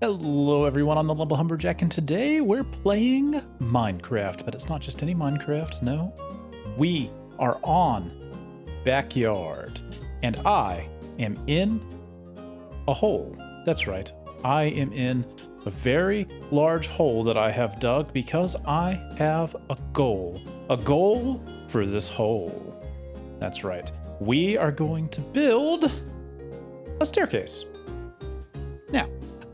Hello everyone, I'm the Lumber Humberjack, and today we're playing Minecraft, but it's not just any Minecraft, no. We are on Backyard, and I am in a hole. That's right, I am in a very large hole that I have dug because I have a goal. A goal for this hole. That's right, we are going to build a staircase. Now,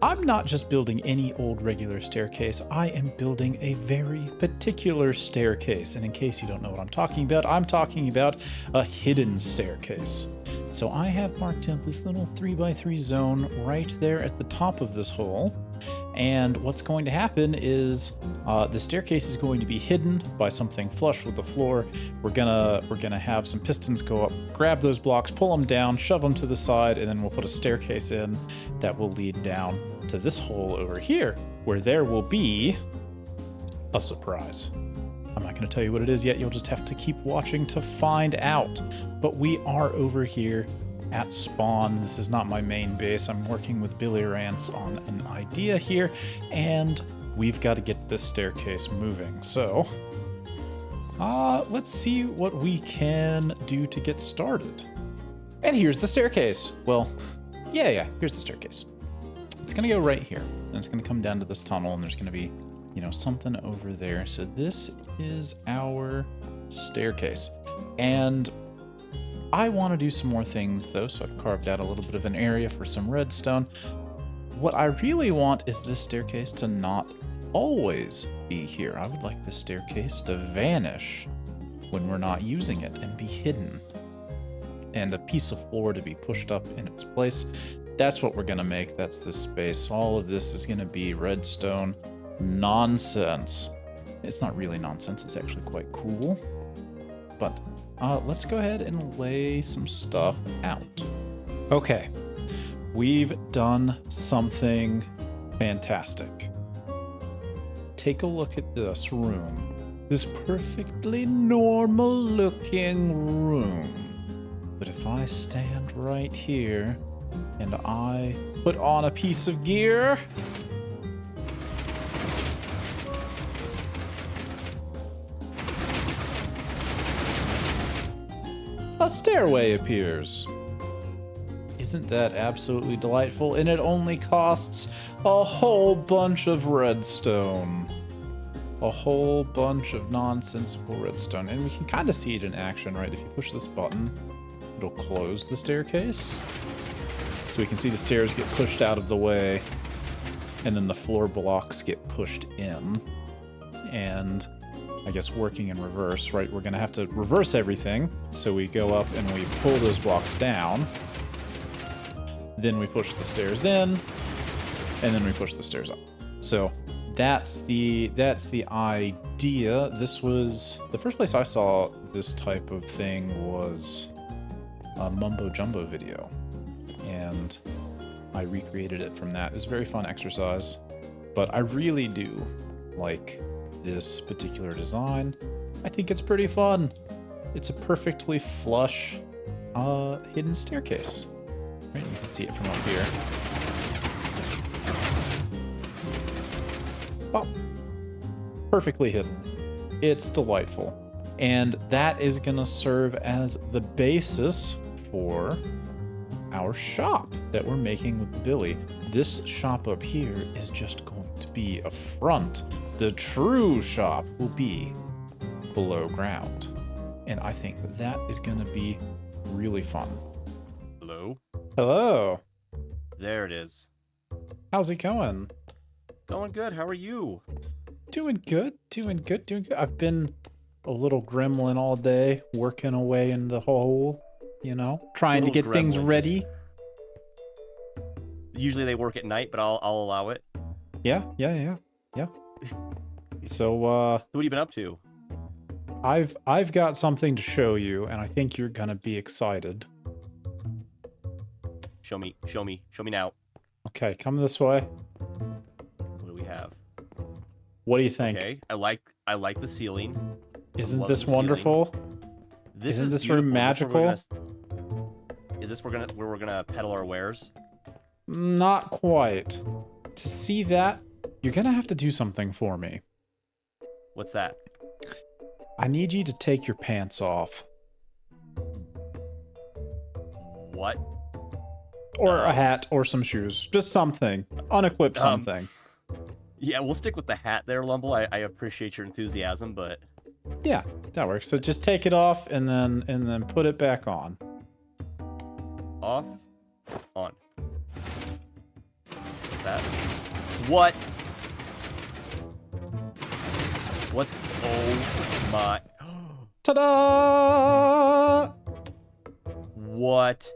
I'm not just building any old regular staircase, I am building a very particular staircase. And in case you don't know what I'm talking about a hidden staircase. So I have marked out this little 3x3 zone right there at the top of this hole. And what's going to happen is the staircase is going to be hidden by something flush with the floor. We're gonna have some pistons go up, grab those blocks, pull them down, shove them to the side, and then we'll put a staircase in that will lead down to this hole over here, where there will be a surprise. I'm not going to tell you what it is yet. You'll just have to keep watching to find out. But we are over here at spawn. This is not my main base. I'm working with BillyRantz on an idea here, and we've got to get this staircase moving. So, let's see what we can do to get started. And here's the staircase. Well, yeah, here's the staircase. It's going to go right here, and it's going to come down to this tunnel, and there's going to be, something over there. So this is our staircase. And I want to do some more things, though, so I've carved out a little bit of an area for some redstone. What I really want is this staircase to not always be here. I would like this staircase to vanish when we're not using it and be hidden. And a piece of floor to be pushed up in its place. That's what we're going to make. That's this space. All of this is going to be redstone nonsense. It's not really nonsense. It's actually quite cool. But let's go ahead and lay some stuff out. Okay. We've done something fantastic. Take a look at this room. This perfectly normal looking room. But if I stand right here and I put on a piece of gear, a stairway appears. Isn't that absolutely delightful? And it only costs a whole bunch of redstone. A whole bunch of nonsensical redstone. And we can kind of see it in action, right? If you push this button, it'll close the staircase. So we can see the stairs get pushed out of the way, and then the floor blocks get pushed in. And I guess working in reverse, right? We're going to have to reverse everything. So we go up and we pull those blocks down. Then we push the stairs in, and then we push the stairs up. So that's the idea. This was the first place I saw this type of thing was a Mumbo Jumbo video, and I recreated it from that. It was a very fun exercise, but I really do like this particular design. I think it's pretty fun. It's a perfectly flush hidden staircase. Right, you can see it from up here. Oh, perfectly hidden. It's delightful. And that is going to serve as the basis for our shop that we're making with Billy. This shop up here is just going to be a front. The true shop will be below ground. And I think that is going to be really fun. Hello? Hello. There it is. How's it going? Going good. How are you? Doing good. I've been a little gremlin all day, working away in the hole, trying to get things ready. Usually they work at night, but I'll allow it. Yeah. So, what have you been up to? I've got something to show you, and I think you're gonna be excited. Show me now. Okay, come this way. What do we have? What do you think? Okay, I like the ceiling. Isn't this wonderful? Isn't this room magical? Is this where we're gonna peddle our wares? Not quite. to see that, you're gonna have to do something for me. What's that? I need you to take your pants off. What? Or a hat, or some shoes. Just something. Unequip something. Yeah, we'll stick with the hat there, Lumble. I appreciate your enthusiasm, but... Yeah, that works. So just take it off and then put it back on. Off. On. That. What? What's... Oh my... Ta-da! What?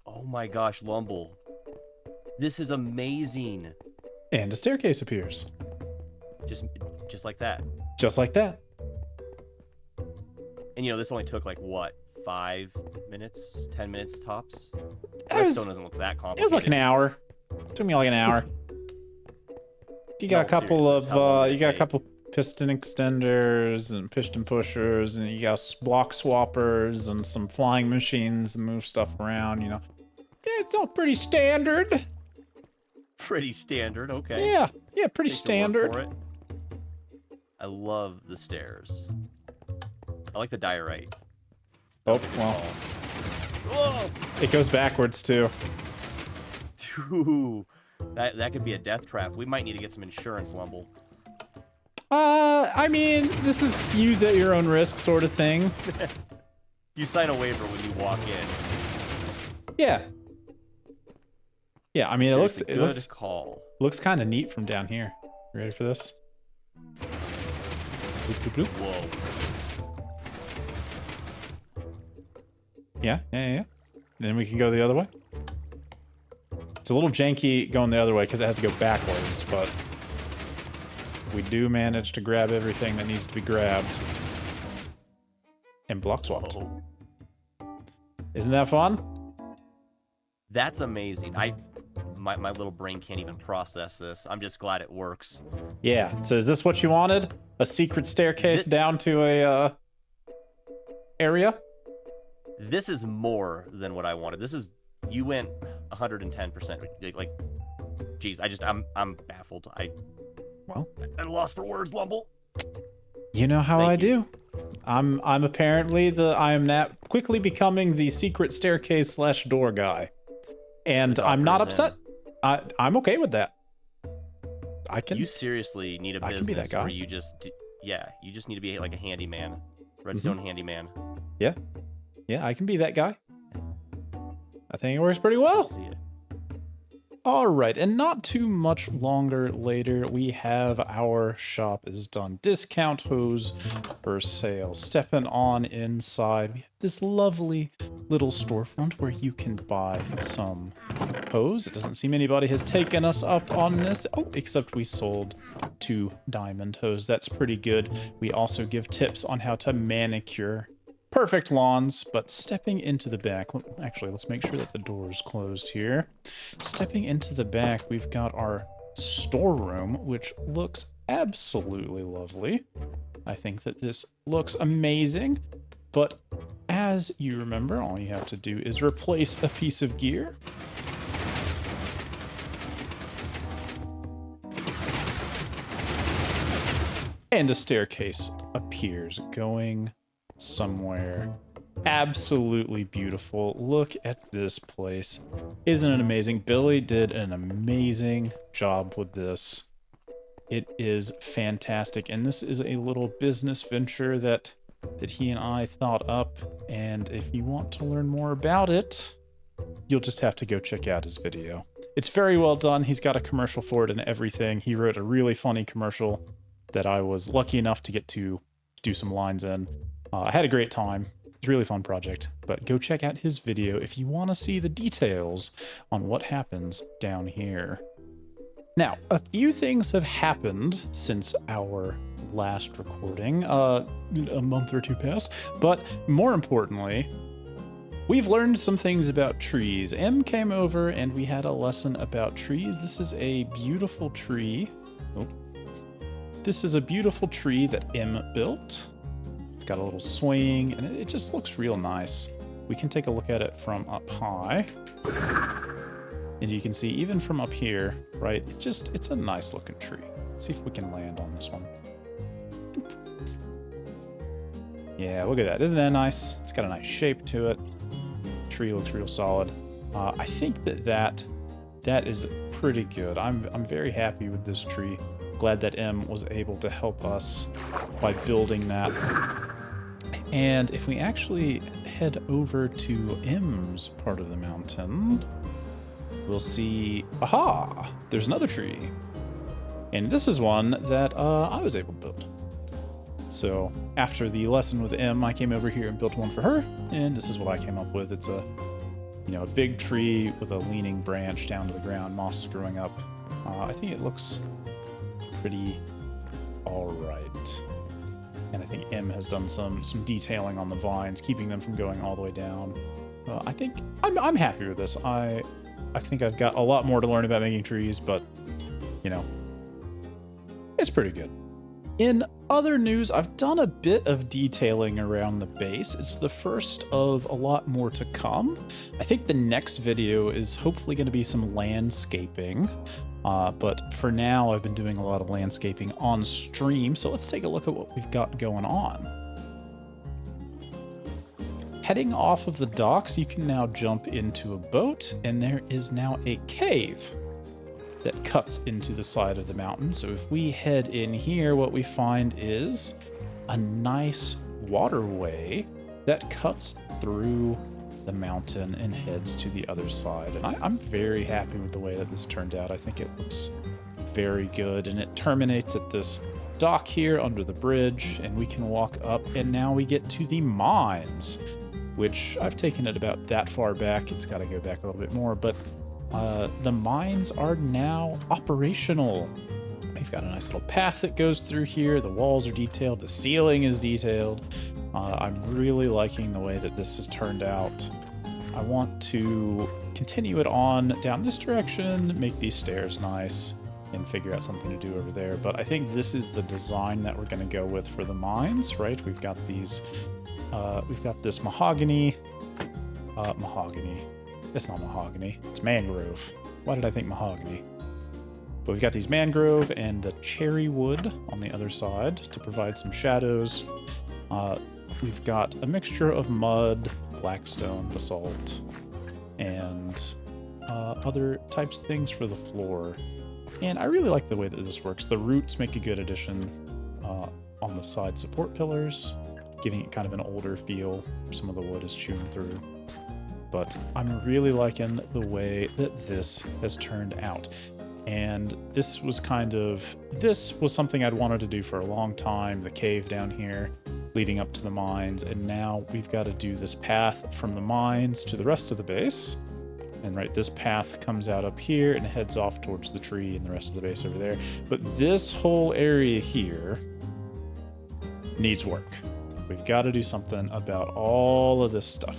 Oh my gosh, Lumble. This is amazing. And a staircase appears. Just like that. Just like that. And you know, this only took like what? 5 minutes? 10 minutes tops? It was- Redstone doesn't look that It complicated. was like an hour. Took me like an hour. You got No, a couple seriously, how long of did you it got a take? couple piston extenders and piston pushers, and you got block swappers and some flying machines and move stuff around. You know, yeah, it's all pretty standard. Pretty standard, okay. Yeah, pretty Take your word standard. for it. I love the stairs. I like the diorite. Oh well, Whoa! it goes backwards too. Dude, that could be a death trap. We might need to get some insurance, Lumble. I mean, this is use at your own risk sort of thing. You sign a waiver when you walk in. Yeah. Yeah, I mean, Seriously, it good call. looks kind of neat from down here. You ready for this? Bloop, bloop, bloop. Whoa. Yeah. Then we can go the other way. It's a little janky going the other way because it has to go backwards, but we do manage to grab everything that needs to be grabbed. And block swapped. Whoa. Isn't that fun? That's amazing. My little brain can't even process this. I'm just glad it works. Yeah. So is this what you wanted? A secret staircase down to a area? This is more than what I wanted. This is, you went 110%. Like, geez, I'm baffled. Well, at a loss for words, Lumble. you know how Thank I you. do. I'm apparently I am now quickly becoming the secret staircase / door guy. And The I'm not doctor's upset. I'm okay with that. I can You seriously need a I can be that business guy. where you just, you just need to be like a handyman, redstone handyman. Yeah, I can be that guy. I think it works pretty well. See it. All right, and not too much longer later, we have our shop is done. Discount hose for sale. Stepping on inside, we have this lovely little storefront where you can buy some hose. It doesn't seem anybody has taken us up on this. Oh, except we sold 2 diamond hose. That's pretty good. We also give tips on how to manicure perfect lawns, but stepping into the back, actually, let's make sure that the door is closed here. Stepping into the back, we've got our storeroom, which looks absolutely lovely. I think that this looks amazing, but as you remember, all you have to do is replace a piece of gear. And a staircase appears going somewhere absolutely beautiful. Look at this place. Isn't it amazing? Billy did an amazing job with this. It is fantastic, and this is a little business venture that he and I thought up, and if you want to learn more about it, you'll just have to go check out his video. It's very well done. He's got a commercial for it and everything. He wrote a really funny commercial that I was lucky enough to get to do some lines in. I had a great time. It's a really fun project, but go check out his video if you want to see the details on what happens down here. Now, a few things have happened since our last recording, a month or 2 past, but more importantly, we've learned some things about trees. Em came over and we had a lesson about trees. This is a beautiful tree. Oh. This is a beautiful tree that Em built. It's got a little swing, and it just looks real nice. We can take a look at it from up high. And you can see even from up here, right, it's a nice looking tree. Let's see if we can land on this one. Yeah, look at that. Isn't that nice? It's got a nice shape to it. Tree looks real solid. I think that is pretty good. I'm very happy with this tree. Glad that M was able to help us by building that. And if we actually head over to M's part of the mountain, we'll see, aha, there's another tree. And this is one that I was able to build. So after the lesson with M, I came over here and built one for her, and this is what I came up with. It's a, you know, a big tree with a leaning branch down to the ground, moss is growing up. I think it looks pretty all right. And I think M has done some detailing on the vines, keeping them from going all the way down. I think I'm happy with this. I think I've got a lot more to learn about making trees, but you know, it's pretty good. In other news, I've done a bit of detailing around the base. It's the first of a lot more to come. I think the next video is hopefully going to be some landscaping. But for now, I've been doing a lot of landscaping on stream. So let's take a look at what we've got going on. Heading off of the docks, you can now jump into a boat, and there is now a cave that cuts into the side of the mountain. So if we head in here, what we find is a nice waterway that cuts through the mountain and heads to the other side. And I'm very happy with the way that this turned out. I think it looks very good, and it terminates at this dock here under the bridge, and we can walk up, and now we get to the mines, which I've taken it about that far back. It's got to go back a little bit more, but the mines are now operational. We've got a nice little path that goes through here. The walls are detailed. The ceiling is detailed. I'm really liking the way that this has turned out. I want to continue it on down this direction, make these stairs nice, and figure out something to do over there. But I think this is the design that we're going to go with for the mines, right? We've got these, we've got this mahogany. It's not mahogany, it's mangrove. Why did I think mahogany? But we've got these mangrove and the cherry wood on the other side to provide some shadows. We've got a mixture of mud, blackstone, basalt, and other types of things for the floor. And I really like the way that this works. The roots make a good addition on the side support pillars, giving it kind of an older feel. Some of the wood is chewing through. But I'm really liking the way that this has turned out. And this was something I'd wanted to do for a long time, the cave down here leading up to the mines, and now we've got to do this path from the mines to the rest of the base. And right, this path comes out up here and heads off towards the tree and the rest of the base over there. But this whole area here needs work. We've got to do something about all of this stuff.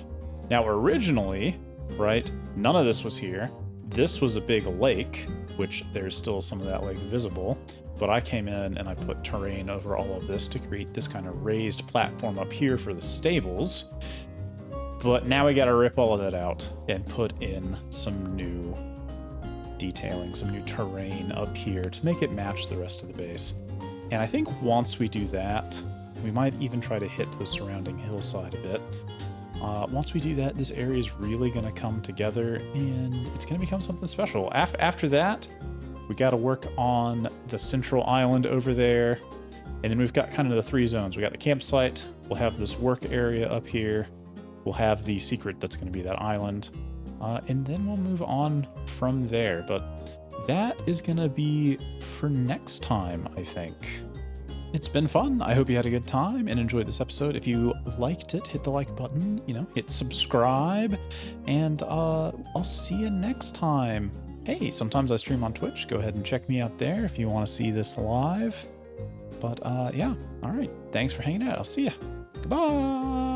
Now, originally, right, none of this was here. This was a big lake, which there's still some of that lake visible, but I came in and I put terrain over all of this to create this kind of raised platform up here for the stables. But now we got to rip all of that out and put in some new detailing, some new terrain up here to make it match the rest of the base. And I think once we do that, we might even try to hit the surrounding hillside a bit. Once we do that, this area is really going to come together and it's going to become something special. After that, we got to work on the central island over there. And then we've got kind of the three zones. We got the campsite. We'll have this work area up here. We'll have the secret that's going to be that island. And then we'll move on from there. But that is going to be for next time, I think. It's been fun. I hope you had a good time and enjoyed this episode. If you liked it, hit the like button, hit subscribe, and I'll see you next time. Hey, sometimes I stream on Twitch. Go ahead and check me out there if you want to see this live. But yeah, all right. Thanks for hanging out. I'll see you. Goodbye.